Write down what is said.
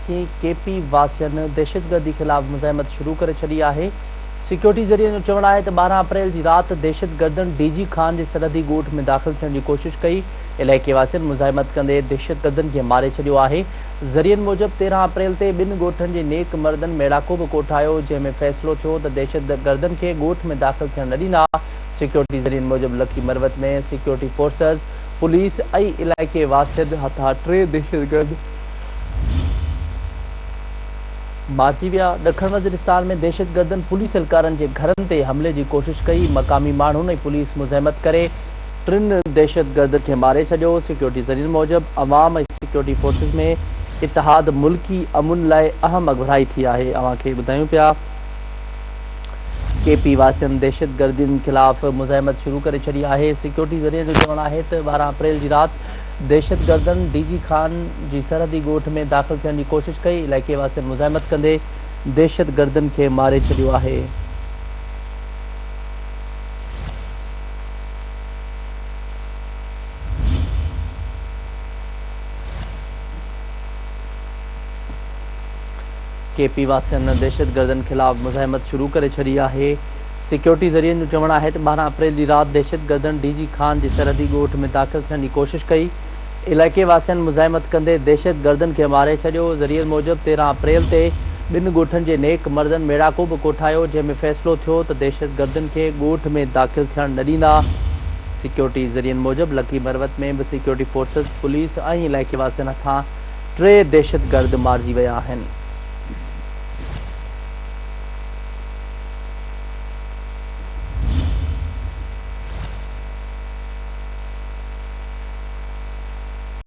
KP वासियन दहशतगर्दी खिलाफ मुज़ाहिमत शुरू करे छॾी आहे। सिक्योरिटी ज़रिए जो चवणु आहे त 12 अप्रैल जी राति दहशतगर्दनि डीजी खान जे सरहदी ॻोठ में दाख़िल थियण जी कोशिश कई। इलाइक़े वासियुनि मुज़ाहिमत कंदे दहशतगर्दनि खे मारे छॾियो आहे। ज़रियनि मूजिबि 13 अप्रैल ते ॿिनि ॻोठनि जे नेक मर्दनि मेड़ाको बि कोठायो, जंहिंमें फ़ैसिलो थियो त दहशतगर्दनि खे ॻोठ में दाख़िल थियण न ॾींदा। सिक्योरिटी ज़रियनि मूजिबि लकी मरवत में सिक्योरिटी फोर्सिस, पुलिस ऐं इलाइक़े वासियुनि हथां 3 दहशतगर्द मारिजी विया। ॾखण वज़ीरिस्तान में दहशतगर्दनि पुलिस एहलकारनि जे घरनि ते हमले जी कोशिश कई। मक़ामी माण्हुनि ऐं पुलिस मुज़ाहिमत करे 3 दहशतगर्द खे मारे छॾियो। सिक्योरिटी ज़रियनि मूजिबि अवाम ऐं सिक्योरिटी फोर्सिस में इतिहाद मुल्की अमुन लाइ अहम अगुवाई थी आहे। अव्हांखे ॿुधायूं पिया केपी वासियन दहशतगर्दियुनि खिलाफ़ मुज़ाहिमत शुरू करे छॾी आहे। सिक्योरिटी ज़रिए जो चवणु आहे त 12 अप्रैल जी राति दहशतगर्दनि डीजी खान जी सरहदी ॻोठ में दाख़िल थियण जी कोशिश कई। इलाइक़े वासियुनि मुज़ाहिमत कंदे दहशतगर्दनि खे मारे छॾियो आहे। केपी वासियन दहशतगर्दनि खिलाफ़ मुज़ाहिमत शुरू करे छॾी आहे। सिक्योरिटी ज़रिए जो चवणु आहे त 12 अप्रैल जी राति दहशतगर्दनि डीजी खान जी सरहदी ॻोठ में दाख़िल थियण जी कोशिश कई। इलाइक़े वासियुनि मुज़ाहिमत कंदे दहशतगर्दनि खे मारे छॾियो। ज़रिए मूजिबि 13 अप्रैल ते ॿिनि ॻोठनि जे नेक मर्दनि मेड़ाको बि कोठायो, जंहिंमें फ़ैसिलो थियो त दहशतगर्दनि खे ॻोठ में दाख़िल थियण न ॾींदा। सिक्योरिटी ज़रियनि मूजिबि लकी मरवत में बि सिक्योरिटी फोर्सिस, पुलिस ऐं इलाइक़े वासियुनि हथां 3 दहशतगर्द मारिजी विया आहिनि।